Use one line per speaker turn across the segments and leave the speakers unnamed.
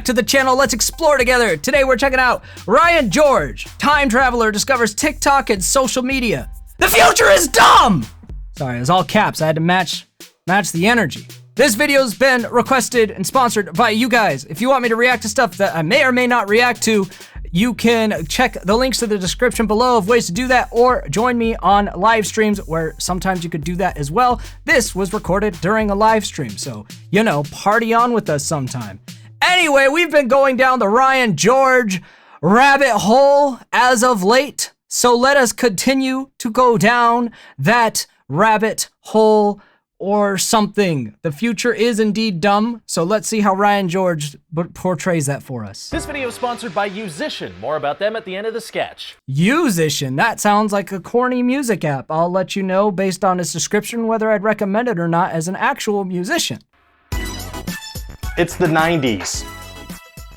to the channel. Let's explore together. Today we're checking out Ryan George, time traveler, discovers TikTok and social media. The future is dumb! Sorry, it was all caps. I had to match the energy. This video's been requested and sponsored by you guys. If you want me to react to stuff that I may or may not react to, you can check the links to the description below of ways to do that, or join me on live streams where sometimes you could do that as well. This was recorded during a live stream, so, you know, party on with us sometime. Anyway, we've been going down the Ryan George rabbit hole as of late, so let us continue to go down that rabbit hole or something. The future is indeed dumb, so let's see how Ryan George portrays that for us.
This video is sponsored by Musician. More about them at the end of the sketch.
Musician, that sounds like a corny music app. I'll let you know based on its description whether I'd recommend it or not as an actual musician.
It's the 90s.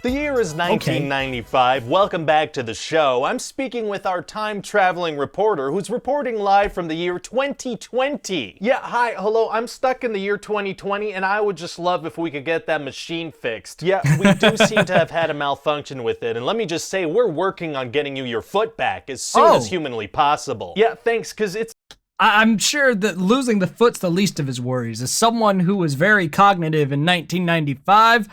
The year is 1995. Okay. Welcome back to the show. I'm speaking with our time-traveling reporter who's reporting live from the year 2020. Yeah, hi, hello, I'm stuck in the year 2020 and I would just love if we could get that machine fixed. Yeah, we do seem to have had a malfunction with it, and let me just say, we're working on getting you your foot back as soon as humanly possible. Yeah, thanks, because it's...
I'm sure that losing the foot's the least of his worries. As someone who was very cognitive in 1995,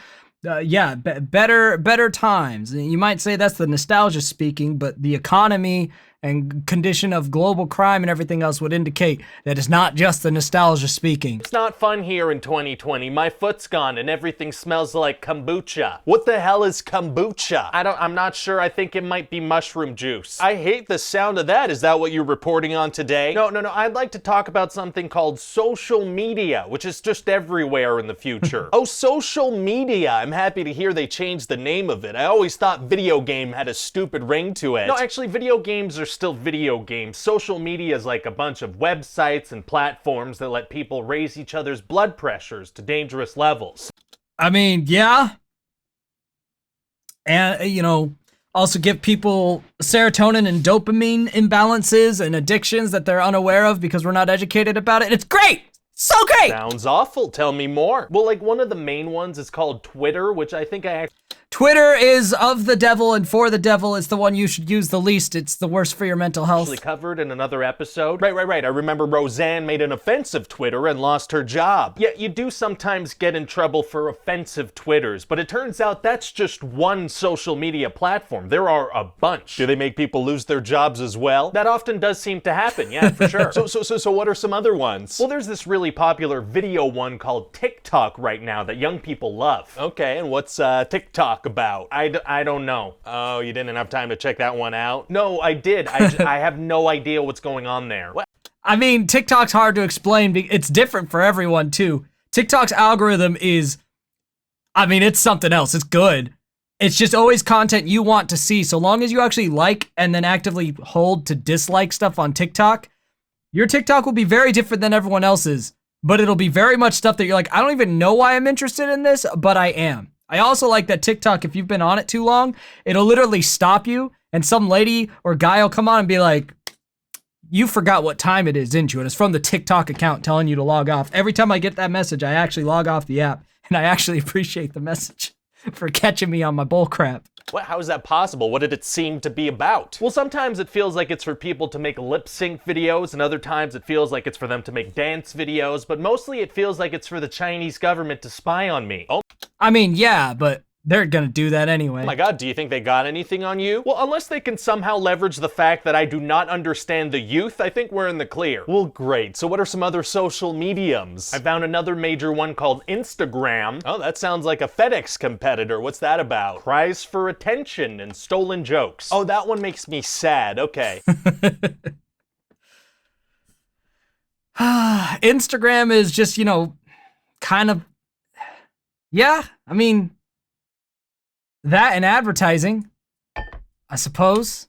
yeah, better times. You might say that's the nostalgia speaking, but the economy and condition of global crime and everything else would indicate that it's not just the nostalgia speaking.
It's not fun here in 2020. My foot's gone and everything smells like kombucha. What the hell is kombucha? I'm not sure. I think it might be mushroom juice. I hate the sound of that. Is that what you're reporting on today? No. I'd like to talk about something called social media, which is just everywhere in the future. Oh, social media. I'm happy to hear they changed the name of it. I always thought video game had a stupid ring to it. No, actually, video games are still video games. Social media is like a bunch of websites and platforms that let people raise each other's blood pressures to dangerous levels.
I mean, yeah. And, you know, also give people serotonin and dopamine imbalances and addictions that they're unaware of because we're not educated about it. It's great! So great!
Sounds awful. Tell me more. Well, like, one of the main ones is called Twitter, which I think I actually...
Twitter is of the devil and for the devil. It's the one you should use the least. It's the worst for your mental health.
Actually covered in another episode. Right. I remember Roseanne made an offensive Twitter and lost her job. Yeah, you do sometimes get in trouble for offensive Twitters, but it turns out that's just one social media platform. There are a bunch. Do they make people lose their jobs as well? That often does seem to happen, yeah, for sure. So what are some other ones? Well, there's this really popular video one called TikTok right now that young people love. Okay, and what's TikTok about? I don't know. Oh, you didn't have time to check that one out? No, I did. I have no idea what's going on there. What?
I mean, TikTok's hard to explain. It's different for everyone, too. TikTok's algorithm is, I mean, it's something else. It's good. It's just always content you want to see. So long as you actually like and then actively hold to dislike stuff on TikTok, your TikTok will be very different than everyone else's. But it'll be very much stuff that you're like, I don't even know why I'm interested in this, but I am. I also like that TikTok, if you've been on it too long, it'll literally stop you and some lady or guy will come on and be like, you forgot what time it is, didn't you? And it's from the TikTok account telling you to log off. Every time I get that message, I actually log off the app, and I actually appreciate the message for catching me on my bull crap.
What? How is that possible? What did it seem to be about? Well, sometimes it feels like it's for people to make lip sync videos, and other times it feels like it's for them to make dance videos, but mostly it feels like it's for the Chinese government to spy on me. Oh.
I mean, yeah, but they're gonna do that anyway.
Oh my god, do you think they got anything on you? Well, unless they can somehow leverage the fact that I do not understand the youth, I think we're in the clear. Well, great. So what are some other social mediums? I found another major one called Instagram. Oh, that sounds like a FedEx competitor. What's that about? Cries for attention and stolen jokes. Oh, that one makes me sad. Okay.
Instagram is just, you know, kind of, yeah, I mean, that and advertising, I suppose.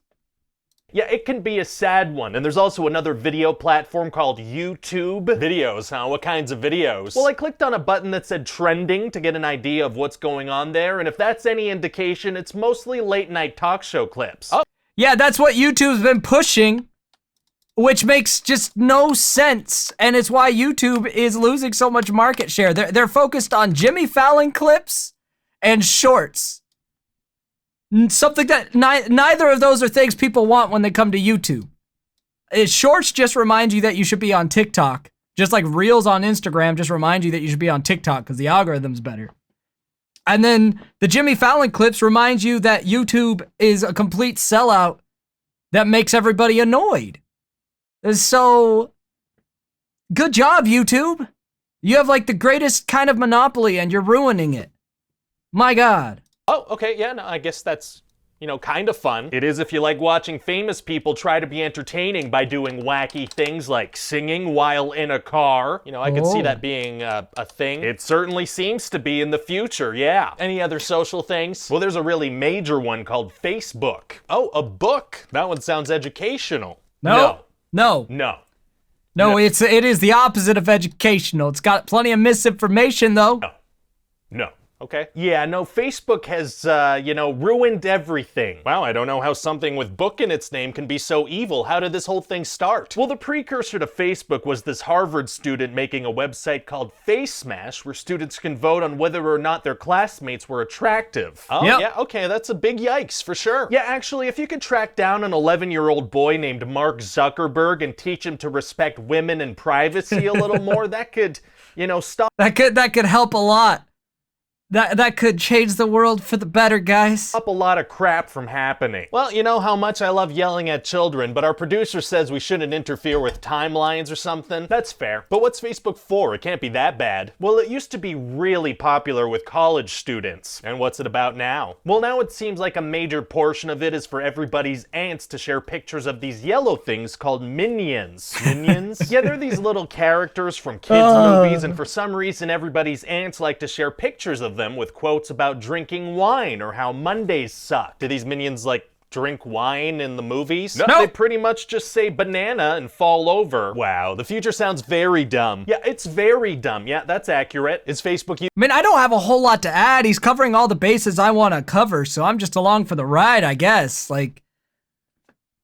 Yeah, it can be a sad one. And there's also another video platform called YouTube. Videos, huh? What kinds of videos? Well, I clicked on a button that said trending to get an idea of what's going on there. And if that's any indication, it's mostly late night talk show clips. Oh.
Yeah, that's what YouTube's been pushing, which makes just no sense. And it's why YouTube is losing so much market share. They're focused on Jimmy Fallon clips and shorts. Something that neither of those are things people want when they come to YouTube. Shorts just remind you that you should be on TikTok. Just like Reels on Instagram just remind you that you should be on TikTok because the algorithm's better. And then the Jimmy Fallon clips remind you that YouTube is a complete sellout that makes everybody annoyed. So, good job, YouTube. You have like the greatest kind of monopoly and you're ruining it. My God.
Oh, okay, yeah, no, I guess that's, kind of fun. It is if you like watching famous people try to be entertaining by doing wacky things like singing while in a car. I could see that being a thing. It certainly seems to be in the future, yeah. Any other social things? Well, there's a really major one called Facebook. Oh, a book. That one sounds educational.
No.
No.
It is the opposite of educational. It's got plenty of misinformation, though.
No. Okay. Yeah, no, Facebook has, ruined everything. Wow, I don't know how something with book in its name can be so evil. How did this whole thing start? Well, the precursor to Facebook was this Harvard student making a website called Face Smash, where students can vote on whether or not their classmates were attractive. Oh,
yep.
Yeah, okay, that's a big yikes, for sure. Yeah, actually, if you could track down an 11-year-old boy named Mark Zuckerberg and teach him to respect women and privacy a little more, that could, stop.
That could help a lot. That could change the world for the better, guys.
Up a lot of crap from happening. Well, you know how much I love yelling at children, but our producer says we shouldn't interfere with timelines or something. That's fair. But what's Facebook for? It can't be that bad. Well, it used to be really popular with college students. And what's it about now? Well, now it seems like a major portion of it is for everybody's aunts to share pictures of these yellow things called minions. Minions? Yeah, they're these little characters from kids' movies, and for some reason everybody's aunts like to share pictures of them with quotes about drinking wine or how Mondays suck. Do these minions drink wine in the movies? No, they pretty much just say banana and fall over. Wow, the future sounds very dumb. Yeah, it's very dumb. Yeah, that's accurate. Is Facebook...
I don't have a whole lot to add. He's covering all the bases I want to cover, so I'm just along for the ride, I guess.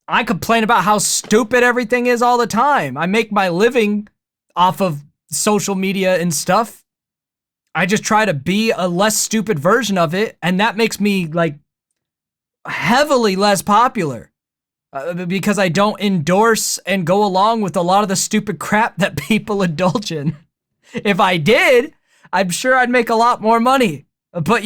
I complain about how stupid everything is all the time. I make my living off of social media and stuff. I just try to be a less stupid version of it, and that makes me, heavily less popular. Because I don't endorse and go along with a lot of the stupid crap that people indulge in. If I did, I'm sure I'd make a lot more money. But,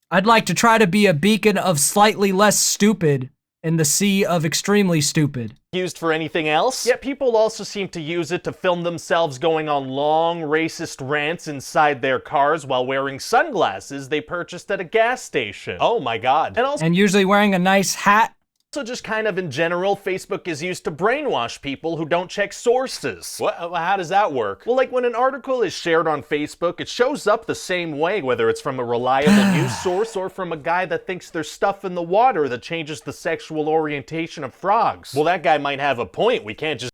I'd like to try to be a beacon of slightly less stupid in the sea of extremely stupid.
Used for anything else? Yet people also seem to use it to film themselves going on long racist rants inside their cars while wearing sunglasses they purchased at a gas station. Oh my God.
And usually wearing a nice hat.
Also, just kind of in general, Facebook is used to brainwash people who don't check sources. What? How does that work? Well, when an article is shared on Facebook, it shows up the same way, whether it's from a reliable news source or from a guy that thinks there's stuff in the water that changes the sexual orientation of frogs. Well, that guy might have a point. We can't just...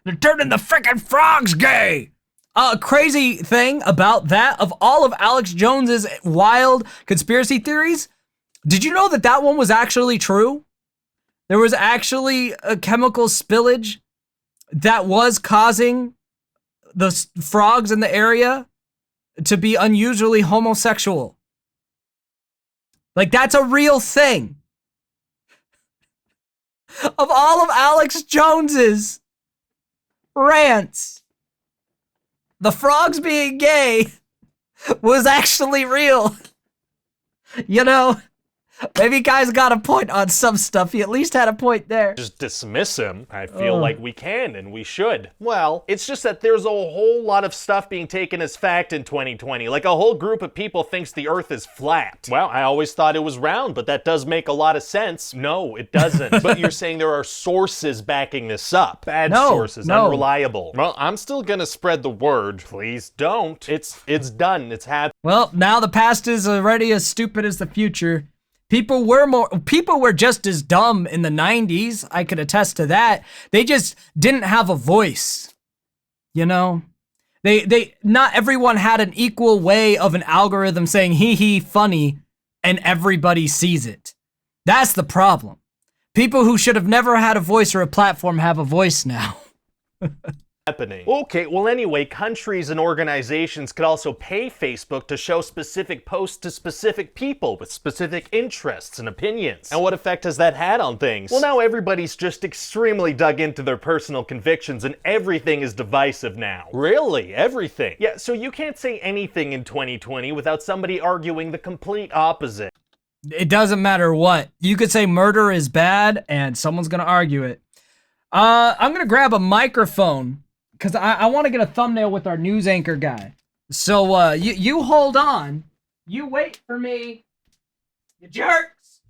They're turning the frickin' frogs gay! Crazy thing about that, of all of Alex Jones's wild conspiracy theories, did you know that one was actually true? There was actually a chemical spillage that was causing the frogs in the area to be unusually homosexual. That's a real thing. Of all of Alex Jones's rants, the frogs being gay was actually real. Maybe guys got a point on some stuff. He at least had a point there.
Just dismiss him. I feel like we can and we should. Well, it's just that there's a whole lot of stuff being taken as fact in 2020. A whole group of people thinks the earth is flat. Well, I always thought it was round, but that does make a lot of sense. No, it doesn't. But you're saying there are sources backing this up. Bad sources, unreliable. Well, I'm still gonna spread the word. Please don't. It's done. It's happened.
Well, now the past is already as stupid as the future. People were just as dumb in the 90s. I could attest to that. They just didn't have a voice. Not everyone had an equal way of an algorithm saying hee funny and everybody sees it. That's the problem. People who should have never had a voice or a platform have a voice now.
happening. Okay, well anyway, countries and organizations could also pay Facebook to show specific posts to specific people with specific interests and opinions. And what effect has that had on things? Well, now everybody's just extremely dug into their personal convictions and everything is divisive now. Really? Everything? Yeah, so you can't say anything in 2020 without somebody arguing the complete opposite.
It doesn't matter what. You could say murder is bad and someone's gonna argue it. I'm gonna grab a microphone because I want to get a thumbnail with our news anchor guy. So you hold on. You wait for me. You jerks.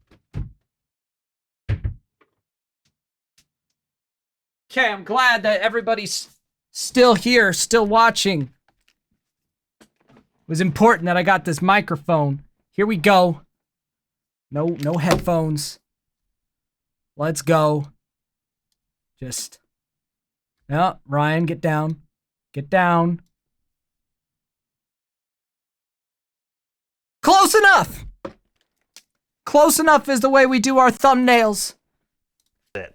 Okay, I'm glad that everybody's still here, still watching. It was important that I got this microphone. Here we go. No headphones. Let's go. Just, yeah, Ryan, get down. Get down. Close enough! Close enough is the way we do our thumbnails.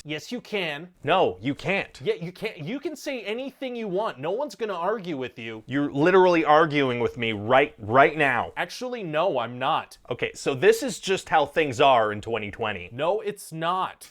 Yes, you can. No, you can't. Yeah, you can't. You can say anything you want. No one's gonna argue with you. You're literally arguing with me right now. Actually, no, I'm not. Okay, so this is just how things are in 2020. No, it's not.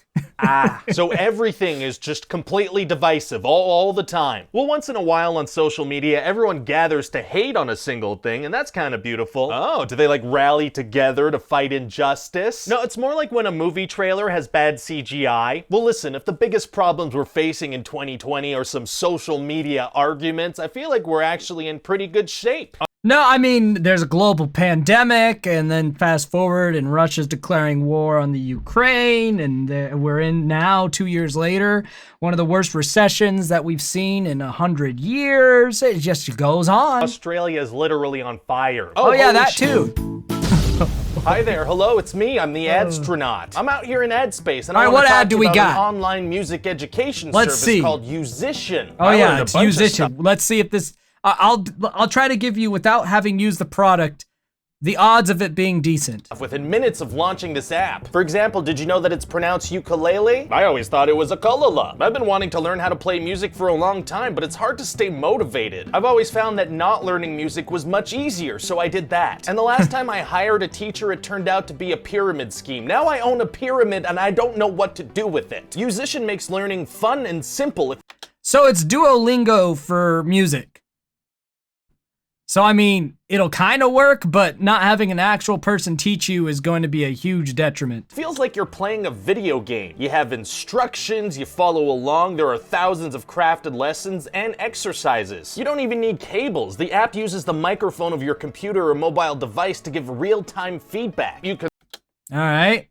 So everything is just completely divisive all the time. Well, once in a while on social media, everyone gathers to hate on a single thing, and that's kind of beautiful. Oh, do they like rally together to fight injustice? No, it's more like when a movie trailer has bad CGI. Well, listen, if the biggest problems we're facing in 2020 are some social media arguments, I feel like we're actually in pretty good shape.
No, I mean, there's a global pandemic, and then fast forward, and Russia's declaring war on the Ukraine, and we're in now, 2 years later, one of the worst recessions that we've seen in 100 years. It just goes on.
Australia is literally on fire.
Oh yeah, that too.
Hi there, hello, it's me, I'm the Adstronaut. I'm out here in ad space, and
All
I
right,
want
what
to
ad
talk
do
to
we
you about
got?
an online music education
Let's
service
see.
called Musician.
Oh
I
yeah,
learned a
it's
bunch of stuff
Musician. Let's see if this. I'll try to give you, without having used the product, the odds of it being decent.
within minutes of launching this app. For example, did you know that it's pronounced ukulele? I always thought it was a ukulele. I've been wanting to learn how to play music for a long time, but it's hard to stay motivated. I've always found that not learning music was much easier, so I did that. And the last time I hired a teacher, it turned out to be a pyramid scheme. Now I own a pyramid and I don't know what to do with it. Musician makes learning fun and simple.
So it's Duolingo for music. So, I mean, it'll kind of work, but not having an actual person teach you is going to be a huge detriment.
It feels like you're playing a video game. You have instructions, you follow along, there are thousands of crafted lessons and exercises. You don't even need cables. The app uses the microphone of your computer or mobile device to give real-time feedback. You can
All right.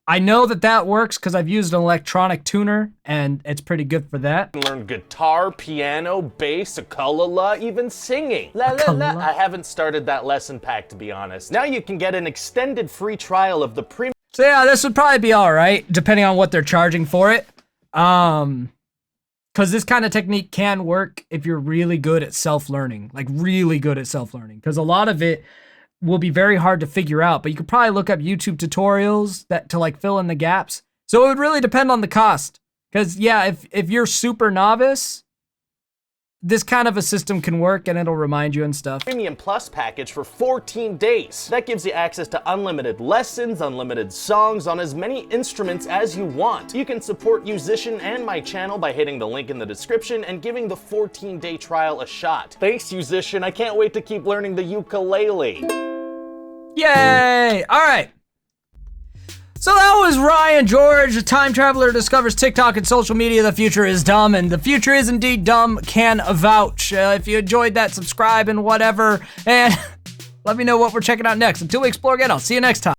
I know that works because I've used an electronic tuner, and it's pretty good for that.
learn guitar, piano, bass, ukulele, even singing. La la la. I haven't started that lesson pack, to be honest. Now you can get an extended free trial of the premium.
So yeah, this would probably be all right, depending on what they're charging for it. Because this kind of technique can work if you're really good at self-learning, like really good at self-learning. Because a lot of it will be very hard to figure out, but you could probably look up YouTube tutorials that to like fill in the gaps. So it would really depend on the cost. Because yeah, if you're super novice, this kind of a system can work and it'll remind you and stuff.
Premium Plus package for 14 days. That gives you access to unlimited lessons, unlimited songs on as many instruments as you want. You can support Musician and my channel by hitting the link in the description and giving the 14-day trial a shot. Thanks, Musician. I can't wait to keep learning the ukulele.
Yay! All right. So that was Ryan George, a time traveler discovers TikTok and social media. The future is dumb, and the future is indeed dumb. Can vouch. If you enjoyed that, subscribe and whatever, and let me know what we're checking out next. Until we explore again, I'll see you next time.